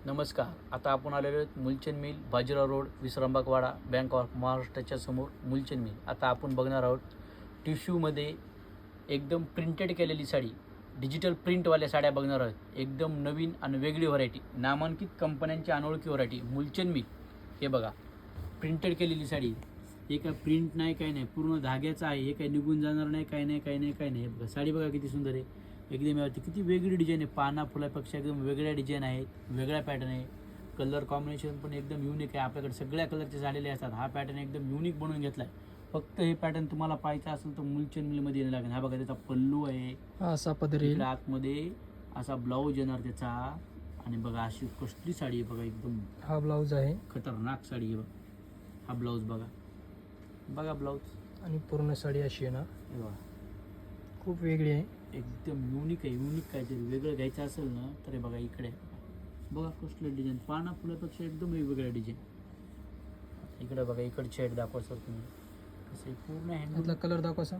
नमस्कार. आता आपण आलेलो आहोत Mulchand mill, Bajirao road, Vishrambagwada, bank of महाराष्ट्राच्या समोर मुलचंद मिल. आता आपण बघणार आहोत टिश्यूमध्ये एकदम प्रिंटेड केलेली साडी, डिजिटल प्रिंटवाल्या साड्या बघणार आहोत. एकदम नवीन आणि वेगळी व्हरायटी, नामांकित कंपन्यांची अनोळखी व्हरायटी. मुलचंद मिल, हे बघा प्रिंटेड केलेली साडी. हे काय प्रिंट नाही, काही नाही, पूर्ण धाग्याचं आहे. हे काही निघून जाणार नाही, काही नाही, काही नाही, काही नाही. बघा साडी बघा किती सुंदर आहे, एकदम यावरती किती वेगळी डिझाईन आहे. पाना फुलापेक्षा एकदम वेगळ्या डिझाईन आहेत, वेगळ्या पॅटर्न आहे. कलर कॉम्बिनेशन पण एकदम युनिक आहे. आपल्याकडे सगळ्या कलरचे झालेले असतात. हा पॅटर्न एकदम युनिक बनवून घेतला आहे. फक्त हे पॅटर्न तुम्हाला पाहायचं असेल तर मुलचंद मिलमध्ये येणं लागेल. हा बघा त्याचा पल्लू आहे, असा पदर येईल. आतमध्ये असा ब्लाऊज येणार त्याचा. आणि बघा अशी कसली साडी आहे बघा, एकदम हा ब्लाऊज आहे खतरनाक साडी आहे बघा. हा ब्लाऊज बघा, बघा ब्लाऊज. आणि पूर्ण साडी अशी आहे ना, हे बघा खूप वेगळी आहे, एकदम युनिक आहे. युनिक काहीतरी वेगळं घ्यायचं असेल ना तर हे बघा इकडे बघा कसलं डिझाईन, पाना फुलापेक्षा एकदम वेगवेगळ्या डिझाईन. इकडे बघा, इकडची साईड दाखवा सर तुम्ही. कसं पूर्ण यातला कलर दाखवा सर.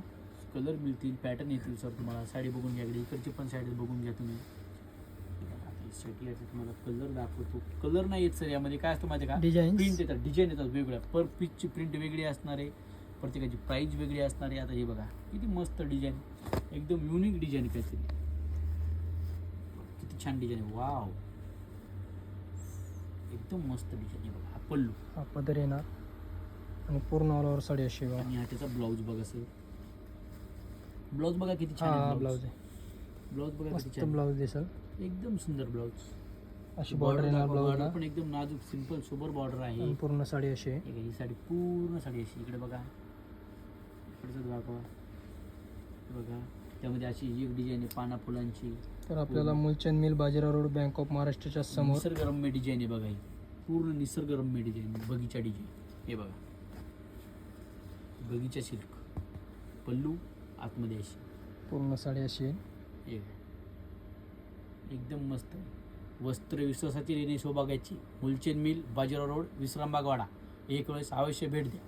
कलर मिळतील, पॅटर्न येतील सर तुम्हाला. साडी बघून घ्या, इकडची पण साडी बघून घ्या तुम्ही. साठी याचे तुम्हाला कलर दाखवतो. कलर नाही येत सर यामध्ये. काय असतं माहिती का, डिझाईन प्रिंट येतात, डिझाईन येतात वेगळ्या. पर पीसची प्रिंट वेगळी असणार आहे, प्रत्येकाची प्राईज वेगळी असणार आहे. आता हे बघा किती मस्त डिझाईन, एकदम युनिक डिझाईन काहीतरी. किती छान डिझाईन आहे, वाव, एकदम मस्त डिझाईन आहे बघा. हा पल्लू, हा पदर येणार आणि पूर्ण ऑल ओव्हर साडी अशी बघा. आणि हा त्याचा ब्लाऊज बघा सर. ब्लाऊज बघा किती छान हा आहे. ब्लाऊज आहे, ब्लाऊज बघा किती मस्त छान, ब्लाऊज दिसल. एकदम सुंदर ब्लाऊज. अशी बॉर्डर येणार ब्लाऊजला, बॉर्डर पण एकदम नाजूक सिंपल सोबर बॉर्डर आहे. आणि पूर्ण साडी अशी आहे. ही साडी पूर्ण साडी अशी. इकडे बघा, इकडचं दाखवा बघा. त्यामध्ये अशी एक डिझाईन आहे पाना फुलांची. तर आपल्याला Mulchand mill, Bajirao road, bank of महाराष्ट्राच्या समोर निसर्गरम्य डिझाईन आहे बघा. ही पूर्ण निसर्गरम्य डिझाईन, बगीचा डिझाईन. हे बघा बगीचा सिल्क, पल्लू आतमध्ये अशी पूर्ण साडी अशी आहे. हे एकदम मस्त. वस्त्र विश्वासाची लेणी शोभागायची. Mulchand mill, Bajirao road, Vishrambagwada. एक वेळेस अवश्य भेट द्या.